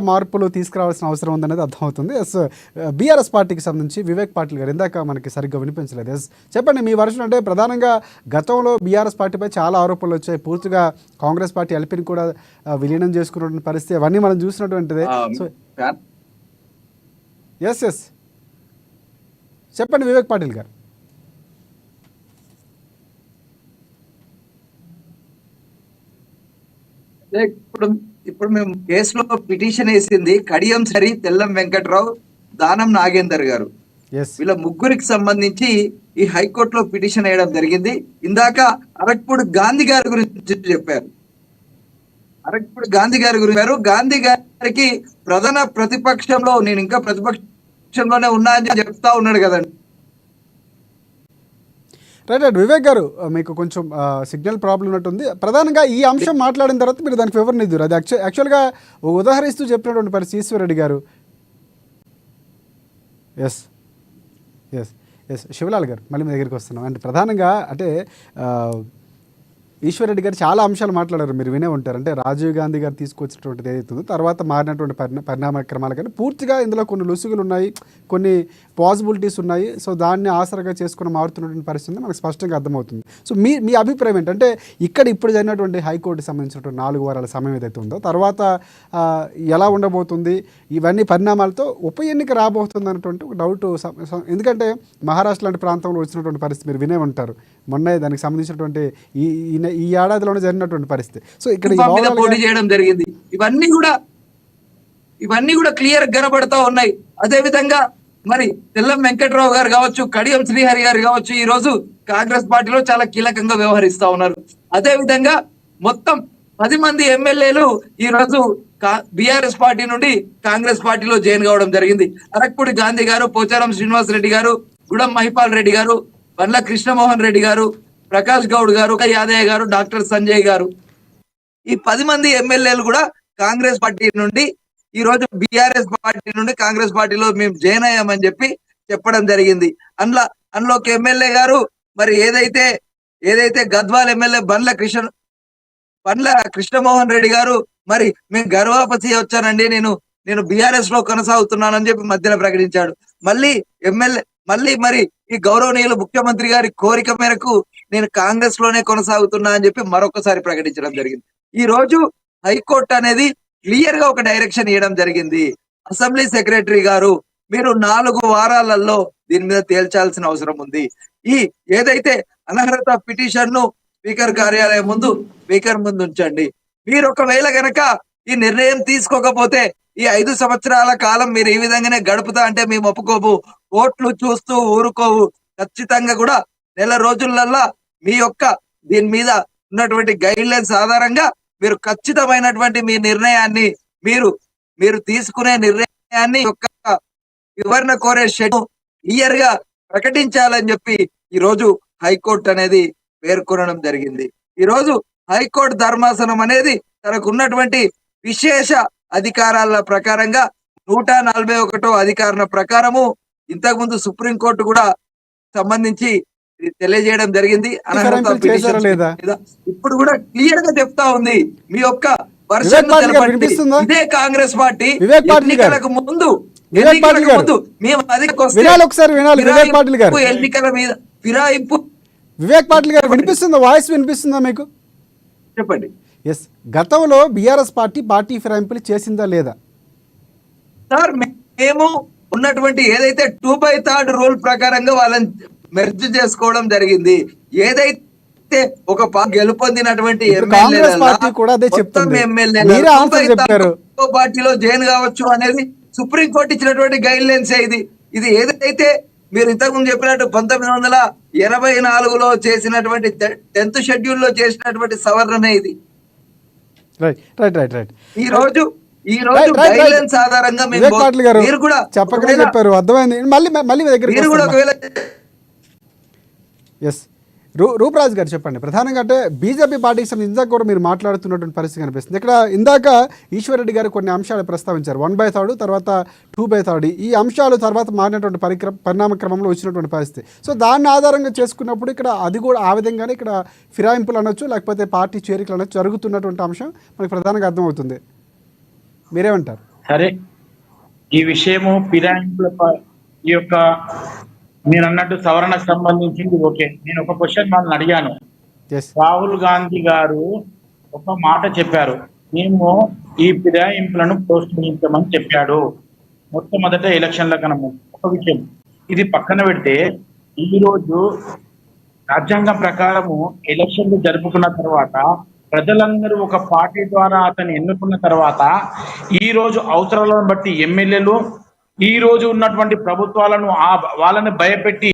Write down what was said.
మార్పులు తీసుకురావాల్సిన అవసరం ఉందనేది అర్థమవుతుంది. ఎస్, బీఆర్ఎస్ పార్టీకి సంబంధించి వివేక్ పాటిల్ గారు ఇందాక మనకి సరిగ్గా వినిపించలేదు. ఎస్, చెప్పండి మీ వర్షన్. అంటే ప్రధానంగా గతంలో బీఆర్ఎస్ పార్టీపై చాలా ఆరోపణలు వచ్చాయి. పూర్తిగా కాంగ్రెస్ పార్టీ ఎల్పీని కూడా విలీనం చేసుకున్నటువంటి పరిస్థితి అవన్నీ మనం చూసినటువంటిదే. సో ఎస్ చెప్పండి వివేక్ పాటిల్ గారు. ఇప్పుడు మేము కేసులో పిటిషన్ వేసింది కడియం సరి, తెల్లం వెంకట్రావు, దానం నాగేందర్ గారు. వీళ్ళ ముగ్గురికి సంబంధించి ఈ హైకోర్టులో పిటిషన్ వేయడం జరిగింది. ఇందాక అరక్పూడి గాంధీ గారి గురించి చెప్పారు. గాంధీ గారికి ప్రధాన ప్రతిపక్షంలో నేను ఇంకా ప్రతిపక్షంలోనే ఉన్నా అని చెప్తా ఉన్నాడు కదండి. రైట్ వివేక్ గారు, మీకు కొంచెం సిగ్నల్ ప్రాబ్లం ఉన్నట్టుంది. ప్రధానంగా ఈ అంశం మాట్లాడిన తర్వాత మీరు దానికి వివరణ ఇద్దరు. అది యాక్చువల్గా ఉదాహరిస్తూ చెప్పినటువంటి పరిస్థితి ఈశ్వరరెడ్డి గారు. ఎస్ శివలాల్ గారు, మళ్ళీ మీ దగ్గరికి వస్తున్నాం. అంటే ప్రధానంగా అంటే ఈశ్వరరెడ్డి గారు చాలా అంశాలు మాట్లాడారు, మీరు వినే ఉంటారు. అంటే రాజీవ్ గాంధీ గారు తీసుకొచ్చినటువంటిది ఏదైతుందో తర్వాత మారినటువంటి పరిణామక్రమాలు కానీ పూర్తిగా ఇందులో కొన్ని లొసుగులు ఉన్నాయి, కొన్ని పాసిబిలిటీస్ ఉన్నాయి. సో దాన్ని ఆసరగా చేసుకుని మారుతున్నటువంటి పరిస్థితి మనకు స్పష్టంగా అర్థమవుతుంది. సో మీ అభిప్రాయం ఏంటంటే ఇప్పుడు జరిగినటువంటి హైకోర్టుకి సంబంధించినటువంటి 4 వారాల సమయం ఏదైతే ఉందో తర్వాత ఎలా ఉండబోతుంది, ఇవన్నీ పరిణామాలతో ఉప ఎన్నిక రాబోతుంది అన్నటువంటి ఒక డౌట్. ఎందుకంటే మహారాష్ట్ర లాంటి ప్రాంతంలో వచ్చినటువంటి పరిస్థితి మీరు వినే ఉంటారు. మొన్న దానికి సంబంధించినటువంటి ఈ ఏడాదిలోనే జరిగినటువంటి పరిస్థితి. సో ఇక్కడ పోటీ చేయడం జరిగింది. ఇవన్నీ కూడా క్లియర్ కనబడతా ఉన్నాయి. అదే విధంగా మరి తెల్లం వెంకట్రావు గారు కావచ్చు, కడియం శ్రీహరి గారు కావచ్చు, ఈ రోజు కాంగ్రెస్ పార్టీలో చాలా కీలకంగా వ్యవహరిస్తా ఉన్నారు. అదే విధంగా మొత్తం 10 మంది ఎమ్మెల్యేలు ఈ రోజు బీఆర్ఎస్ పార్టీ నుండి కాంగ్రెస్ పార్టీలో జాయిన్ కావడం జరిగింది. అరక్పూడి గాంధీ గారు, పోచారం శ్రీనివాస్ రెడ్డి గారు, గుడం మహిపాల్ రెడ్డి గారు, బండ్ల కృష్ణమోహన్ రెడ్డి గారు, ప్రకాష్ గౌడ్ గారు, యాదయ్య గారు, డాక్టర్ సంజయ్ గారు, ఈ 10 మంది ఎమ్మెల్యేలు కూడా కాంగ్రెస్ పార్టీ నుండి ఈ రోజు బీఆర్ఎస్ పార్టీ నుండి కాంగ్రెస్ పార్టీలో మేము జాయిన్ అయ్యామని చెప్పడం జరిగింది. అందులో ఒక ఎమ్మెల్యే గారు మరి ఏదైతే గద్వాల్ ఎమ్మెల్యే బండ్ల కృష్ణమోహన్ రెడ్డి గారు మరి మేము గర్వాపసి వచ్చానండి, నేను బీఆర్ఎస్ లో కొనసాగుతున్నానని చెప్పి మధ్యలో ప్రకటించాడు. మళ్ళీ మరి ఈ గౌరవనీయులు ముఖ్యమంత్రి గారి కోరిక మేరకు నేను కాంగ్రెస్ లోనే కొనసాగుతున్నా అని చెప్పి మరొకసారి ప్రకటించడం జరిగింది. ఈ రోజు హైకోర్టు అనేది క్లియర్ గా ఒక డైరెక్షన్ ఇవ్వడం జరిగింది. అసెంబ్లీ సెక్రటరీ గారు మీరు 4 వారాలలో దీని మీద తేల్చాల్సిన అవసరం ఉంది. ఈ ఏదైతే అనర్హత పిటిషన్ ను స్పీకర్ కార్యాలయం స్పీకర్ ముందు ఉంచండి. మీరు ఒకవేళ గనక ఈ నిర్ణయం తీసుకోకపోతే ఈ 5 సంవత్సరాల కాలం మీరు ఈ విధంగానే గడుపుతా అంటే మేము ఒప్పుకోము, కోర్టులు చూస్తూ ఊరుకోవు. ఖచ్చితంగా కూడా నెల రోజులల్లా మీ యొక్క దీని మీద ఉన్నటువంటి గైడ్ లైన్స్ ఆధారంగా మీరు ఖచ్చితమైనటువంటి మీ నిర్ణయాన్ని మీరు తీసుకునే నిర్ణయాన్ని యొక్క వివరణ కోరే షెడ్యూల్ క్లియర్ గా ప్రకటించాలని చెప్పి ఈ రోజు హైకోర్టు అనేది పేర్కొనడం జరిగింది. ఈ రోజు హైకోర్టు ధర్మాసనం అనేది తనకు ఉన్నటువంటి విశేష అధికారాల ప్రకారంగా 141వ అధికారం ప్రకారము ఇంతకుముందు సుప్రీంకోర్టు కూడా సంబంధించి తెలియజేయడం జరిగింది. ఇప్పుడు కూడా క్లియర్ గా చెప్తా ఉంది మీ యొక్క ఇదే కాంగ్రెస్ పార్టీ ఎన్నికలకు ముందు మేము ఎన్నికల మీద ఫిరాయింపు. వివేక్ పాటిల్ గారు వినిపిస్తుందా? వాయిస్ వినిపిస్తుందా మీకు? చెప్పండి. ఎస్, గతంలో బీఆర్ఎస్ పార్టీ ఫిరాయింపులు చేసిందా లేదా? సార్ మేము ఉన్నటువంటి ఏదైతే 2/3 రూల్ ప్రకారంగా వాళ్ళని మెర్జ్ చేసుకోవడం జరిగింది. ఏదైతే ఒక గెలుపొందినటువంటి పార్టీలో జాయిన్ కావచ్చు అనేది సుప్రీంకోర్టు ఇచ్చినటువంటి గైడ్ లైన్స్. ఇది ఏదైతే మీరు ఇంతకుముందు చెప్పినట్టు 1984లో చేసినటువంటి 10th షెడ్యూల్ లో చేసినటువంటి సవరణ ఇది. ఈ రోజు గైడ్లైన్స్ ఆధారంగా మీరు కూడా చెప్పారు, అర్థమైంది. మళ్ళీ మీరు కూడా ఒకవేళ రూపరాజ్ గారు చెప్పండి. ప్రధానంగా అంటే బీజేపీ పార్టీకి సంబంధించి ఇందాక కూడా మీరు మాట్లాడుతున్నటువంటి పరిస్థితి కనిపిస్తుంది. ఇక్కడ ఇందాక ఈశ్వరరెడ్డి గారు కొన్ని అంశాలు ప్రస్తావించారు. 1/3 తర్వాత 2/3 ఈ అంశాలు తర్వాత మారినటువంటి పరిణామ క్రమంలో వచ్చినటువంటి పరిస్థితి. సో దాన్ని ఆధారంగా చేసుకున్నప్పుడు ఇక్కడ అది కూడా ఆ విధంగానే ఇక్కడ ఫిరాయింపులు అనొచ్చు, లేకపోతే పార్టీ చేరికలు అనొచ్చు జరుగుతున్నటువంటి అంశం మనకు ప్రధానంగా అర్థమవుతుంది. మీరేమంటారు? సరే, ఈ విషయము ఫిరాయింపుల ఈ యొక్క మీరు అన్నట్టు సవరణకు సంబంధించింది ఓకే. నేను ఒక క్వశ్చన్ వాళ్ళని అడిగాను. ఎస్. రాహుల్ గాంధీ గారు ఒక మాట చెప్పారు, మేము ఈ ఫిరాయింపులను ప్రోత్సహించమని చెప్పాడు మొట్టమొదట ఎలక్షన్ల కన్నా ముందు. ఒక విషయం ఇది పక్కన పెడితే, ఈ రోజు రాజ్యాంగం ప్రకారము ఎలక్షన్లు జరుపుకున్న తర్వాత ప్రజలందరూ ఒక పార్టీ ద్వారా అతన్ని ఎన్నుకున్న తర్వాత ఈ రోజు అవసరాలను బట్టి ఎమ్మెల్యేలు ఈ రోజు ఉన్నటువంటి ప్రభుత్వాలను వాళ్ళని భయపెట్టి